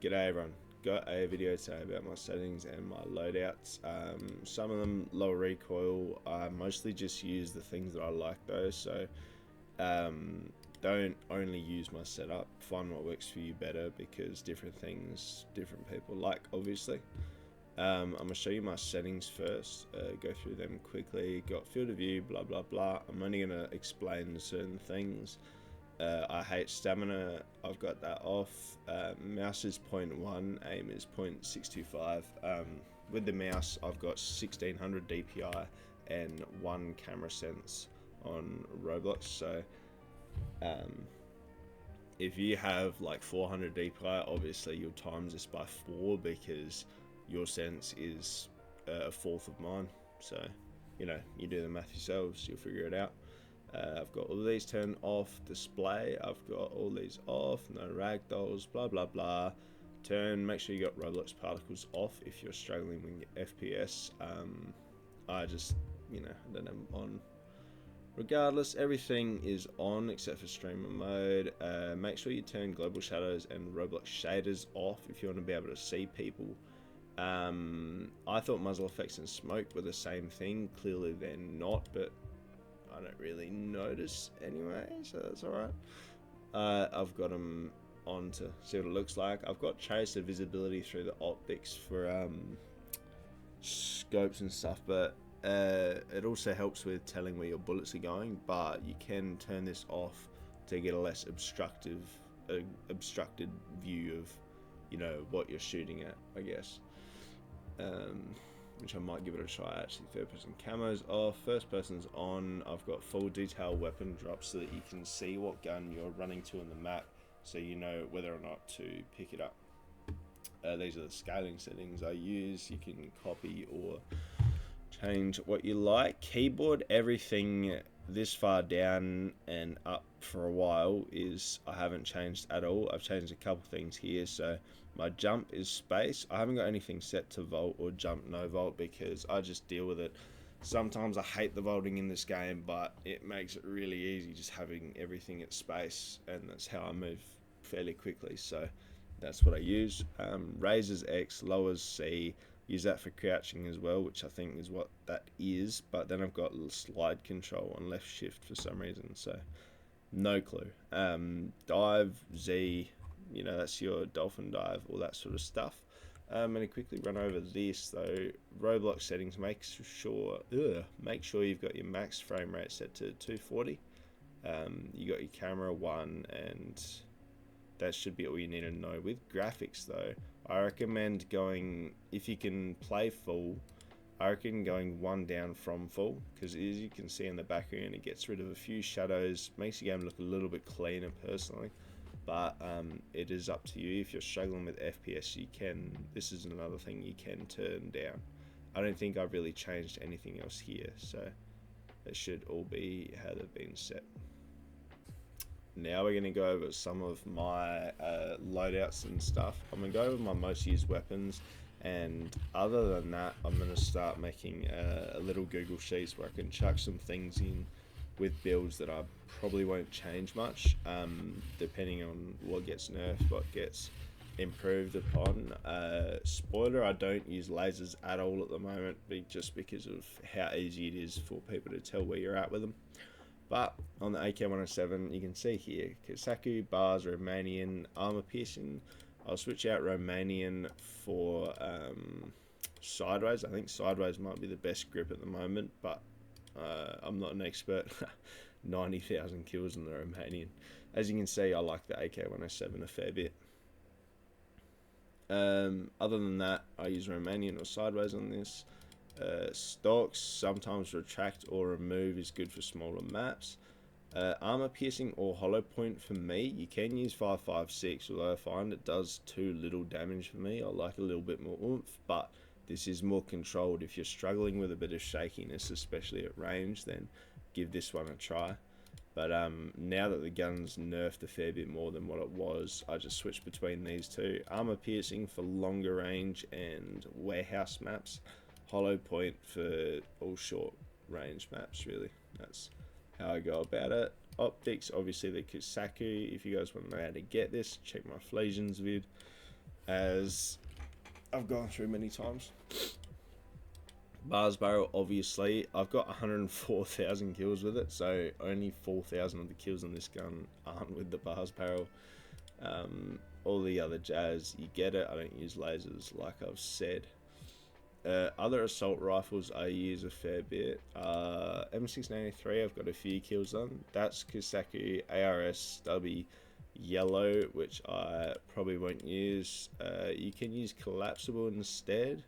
G'day everyone. Got a video today about my settings and my loadouts. Some of them lower recoil. I mostly just use the things that I like though, so don't only use my setup. Find what works for you better because different things, different people like, obviously. I'm going to show you my settings first, go through them quickly. Got field of view, blah blah blah. I'm only going to explain certain things. I hate stamina, I've got that off. Mouse is 0.1, aim is 0.625. With the mouse, I've got 1600 DPI and 1 camera sense on Roblox. So if you have like 400 DPI, obviously you'll times this by 4 because your sense is a fourth of mine. So, you know, you do the math yourselves, you'll figure it out. I've got all these turned off. Display, I've got all these off. No ragdolls, blah blah blah. Make sure you got Roblox particles off if you're struggling with your FPS. I just, you know, I don't have them on. Regardless, everything is on except for streamer mode. Make sure you turn global shadows and Roblox shaders off if you want to be able to see people. I thought muzzle effects and smoke were the same thing. Clearly they're not, but I don't really notice anyway, so that's alright. I've got them on to see what it looks like. I've got tracer visibility through the optics for scopes and stuff, but it also helps with telling where your bullets are going, but you can turn this off to get a less obstructed view of, you know, what you're shooting at, I guess. Which I might give it a try actually. Third person camo's off, first person's on. I've got full detail weapon drop so that you can see what gun you're running to on the map, so you know whether or not to pick it up. These are the scaling settings I use. You can copy or change what you like. Keyboard, everything this far down and up for a while is I haven't changed at all. I've changed a couple things here. So my jump is space. I haven't got anything set to vault or jump no vault because I just deal with it. Sometimes I hate the vaulting in this game, but it makes it really easy just having everything at space, and that's how I move fairly quickly. So that's what I use. Raises X, lowers C. Use that for crouching as well, which I think is what that is. But then I've got slide control on left shift for some reason, so no clue. Dive, Z, you know, that's your dolphin dive, all that sort of stuff. I'm going to quickly run over this though. Roblox settings, make sure you've got your max frame rate set to 240. You got your camera 1, and that should be all you need to know. With graphics though, I recommend going, if you can play full, I reckon going 1 down from full, because as you can see in the background, it gets rid of a few shadows, makes the game look a little bit cleaner personally. But it is up to you. If you're struggling with FPS, you can, this is another thing you can turn down. I don't think I've really changed anything else here, so it should all be how they've been set. Now we're going to go over some of my loadouts and stuff. I'm going to go over my most used weapons, and other than that, I'm going to start making a little Google Sheets where I can chuck some things in with builds that I probably won't change much, depending on what gets nerfed, what gets improved upon. Spoiler, I don't use lasers at all at the moment, just because of how easy it is for people to tell where you're at with them. But on the AK-107, you can see here, Kasaku, bars, Romanian, armor piercing. I'll switch out Romanian for sideways. I think sideways might be the best grip at the moment, but I'm not an expert. 90,000 kills in the Romanian. As you can see, I like the AK-107 a fair bit. Other than that, I use Romanian or sideways on this. Stocks, sometimes retract or remove is good for smaller maps. Armor piercing or hollow point for me, you can use 5.56, although I find it does too little damage for me. I like a little bit more oomph, but this is more controlled. If you're struggling with a bit of shakiness, especially at range, then give this one a try. But now that the gun's nerfed a fair bit more than what it was, I just switched between these two. Armor piercing for longer range and warehouse maps. Hollow point for all short range maps, really. That's how I go about it. Optics, obviously the Kusaku. If you guys want to know how to get this, check my Flasians vid. as I've gone through many times. Bars barrel, obviously, I've got 104,000 kills with it, so only 4,000 of the kills on this gun aren't with the bars barrel. All the other jazz, you get it. I don't use lasers, like I've said. Other assault rifles I use a fair bit. M693, I've got a few kills on. That's Kusaku ARS stubby yellow, which I probably won't use. You can use collapsible instead,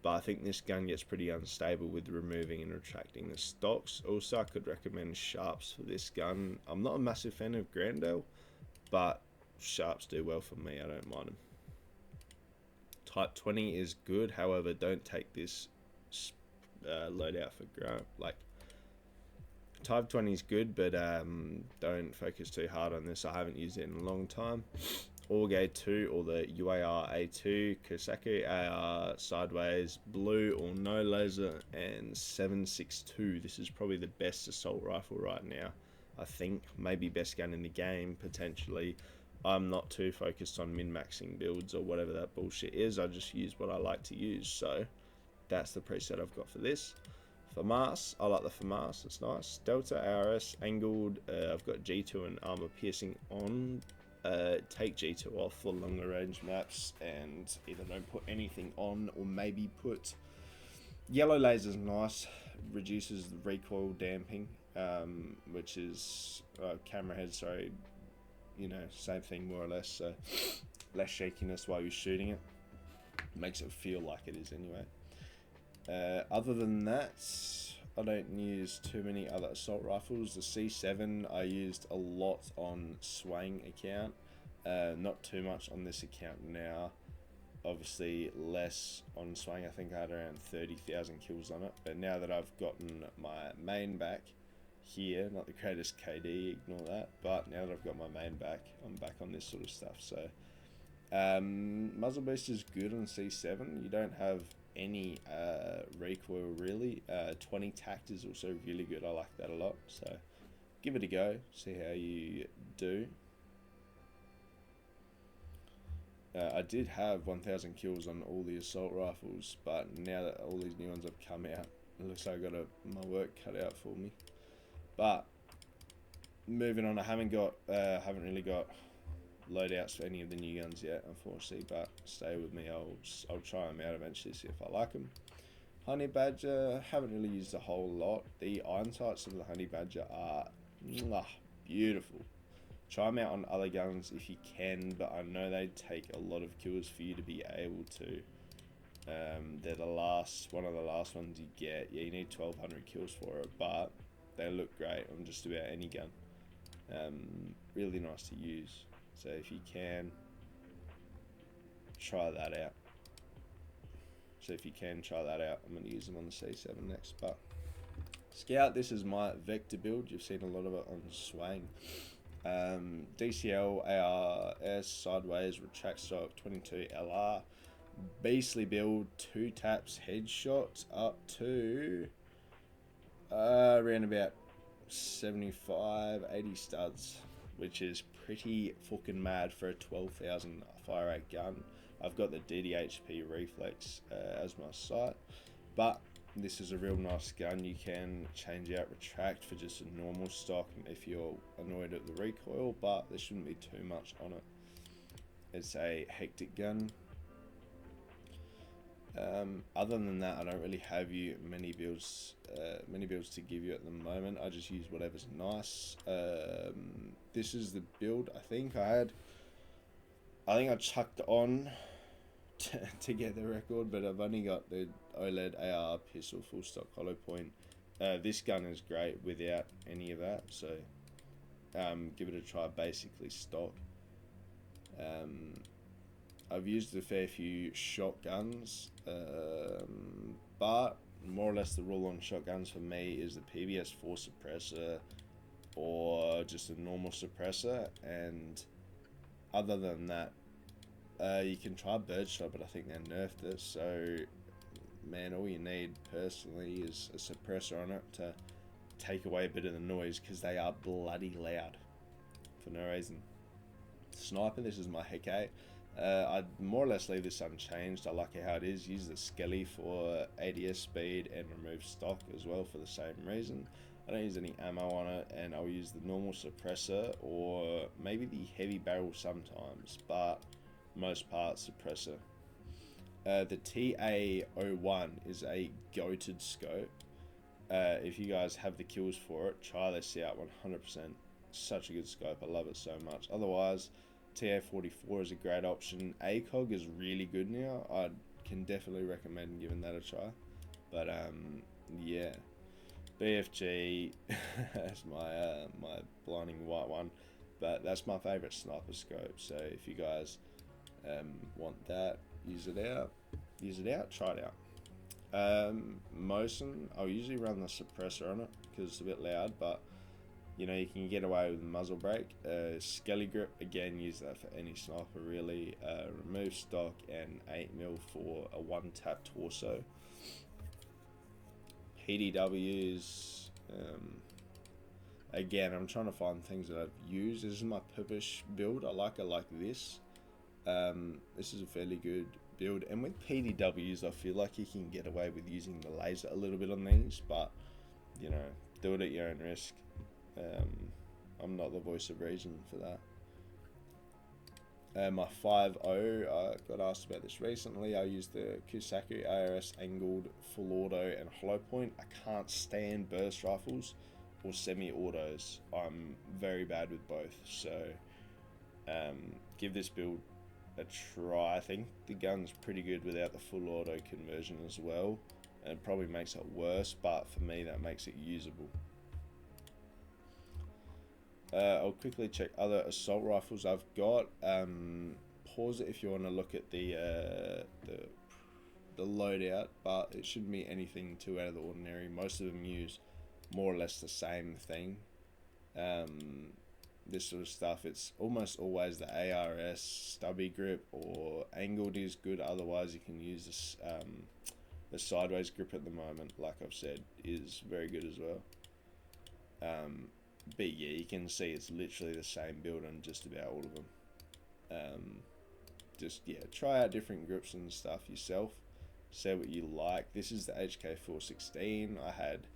but I think this gun gets pretty unstable with removing and retracting the stocks. Also, I could recommend sharps for this gun. I'm not a massive fan of Grandel, but sharps do well for me. I don't mind them. Type 20 is good, however, don't take this loadout for granted. Like, Type 20 is good, but don't focus too hard on this. I haven't used it in a long time. Orgay 2 or the UAR A2, Kosaku AR sideways, blue or no laser, and 7.62. This is probably the best assault rifle right now. I think maybe best gun in the game potentially. I'm not too focused on min-maxing builds or whatever that bullshit is. I just use what I like to use. So that's the preset I've got for this. FAMAS, I like the FAMAS, it's nice. Delta ARS, angled, I've got G2 and armor piercing on. Take G2 off for longer range maps and either don't put anything on or maybe put yellow lasers. Nice, reduces the recoil damping, which is camera head, sorry, you know, same thing more or less, so less shakiness while you're shooting it, makes it feel like it is anyway. Other than that, I don't use too many other assault rifles. The C7 I used a lot on Swang account, not too much on this account now. Obviously less on Swang. I think I had around 30,000 kills on it, but now that I've gotten my main back here, not the greatest KD, ignore that, but now that I've got my main back, I'm back on this sort of stuff. So muzzle boost is good on C7. You don't have any recoil really. 20 tact is also really good. I like that a lot, so give it a go, see how you do. I did have 1,000 kills on all the assault rifles, but now that all these new ones have come out, it looks like I got my work cut out for me. But moving on, I haven't really got loadouts for any of the new guns yet, unfortunately, but stay with me. I'll try them out eventually, see if I like them. Honey Badger, haven't really used a whole lot. The iron sights of the Honey Badger are beautiful. Try them out on other guns if you can, but I know they take a lot of kills for you to be able to. They're one of the last ones you get. Yeah, you need 1,200 kills for it, but they look great on just about any gun. Really nice to use. So if you can, try that out. I'm going to use them on the C7 next. But Scout, this is my Vector build. You've seen a lot of it on Swang. DCL, ARS, sideways, retract stock, 22 LR. Beastly build, 2 taps, headshots up to around about 75, 80 studs, which is pretty fucking mad for a 12,000 fire rate gun. I've got the DDHP reflex as my sight, but this is a real nice gun. You can change out retract for just a normal stock if you're annoyed at the recoil, but there shouldn't be too much on it. It's a hectic gun. Other than that, I don't really have many builds to give you at the moment. I just use whatever's nice. This is the build I think I chucked on to get the record, but I've only got the OLED AR pistol full stock hollow point. This gun is great without any of that, so give it a try. Basically stock. I've used a fair few shotguns, but more or less the rule on shotguns for me is the PBS4 suppressor or just a normal suppressor, and other than that, you can try birdshot, but I think they nerfed it. So man, all you need personally is a suppressor on it to take away a bit of the noise, because they are bloody loud for no reason. Sniper, this is my Hecate. I'd more or less leave this unchanged. I like it how it is. Use the Skelly for ADS speed and remove stock as well for the same reason. I don't use any ammo on it, and I'll use the normal suppressor or maybe the heavy barrel sometimes, but most parts suppressor. The TA01 is a goated scope. If you guys have the kills for it, try this out 100%. Such a good scope. I love it so much. Otherwise, TA44 is a great option. ACOG is really good now. I can definitely recommend giving that a try. But yeah, BFG is my blinding white one. But that's my favorite sniper scope. So if you guys want that, use it out, try it out. Mosin, I'll usually run the suppressor on it because it's a bit loud, but you know, you can get away with the muzzle brake. Skelly grip, again, use that for any sniper really. Remove stock and 8mm for a one-tap torso. PDWs, again, I'm trying to find things that I've used. This is my purpose build. I like it like this. This is a fairly good build, and with PDWs, I feel like you can get away with using the laser a little bit on these, but you know, do it at your own risk. I'm not the voice of reason for that. My 5.0, I got asked about this recently. I used the Kusaku ARS angled full auto and hollow point. I can't stand burst rifles or semi-autos. I'm very bad with both, so give this build a try. I think the gun's pretty good without the full auto conversion as well, and it probably makes it worse, but for me that makes it usable. I'll quickly check other assault rifles I've got. Pause it if you want to look at the loadout, but it shouldn't be anything too out of the ordinary. Most of them use more or less the same thing. This sort of stuff, it's almost always the ARS stubby grip, or angled is good. Otherwise, you can use this, the sideways grip at the moment, like I've said, is very good as well. But yeah, you can see it's literally the same build on just about all of them. Just yeah, try out different grips and stuff yourself. See what you like. This is the HK416. I had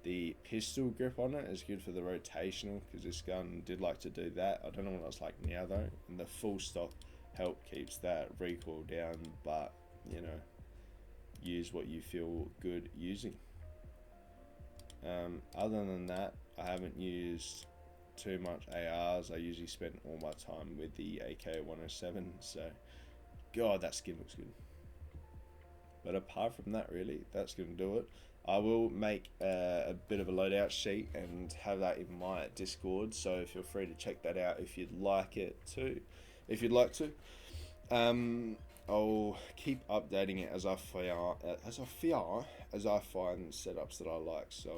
the pistol grip on it. It's good for the rotational because this gun did like to do that. I don't know what it's like now though. And the full stock help keeps that recoil down, but you know, use what you feel good using. Other than that, I haven't used too much ARs. I usually spend all my time with the AK-107, so God, that skin looks good. But apart from that, really, that's going to do it. I will make a bit of a loadout sheet and have that in my Discord, so feel free to check that out if you'd like it to. If you'd like to. I'll keep updating it as I find setups that I like. So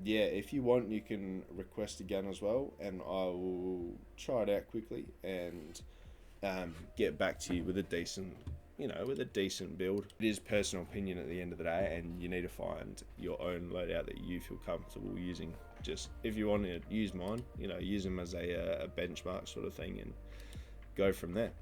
yeah, if you want, you can request a gun as well, and I will try it out quickly and get back to you with a decent, with a decent build. It is personal opinion at the end of the day, and you need to find your own loadout that you feel comfortable using. Just if you want to use mine, use them as a benchmark sort of thing, and go from there.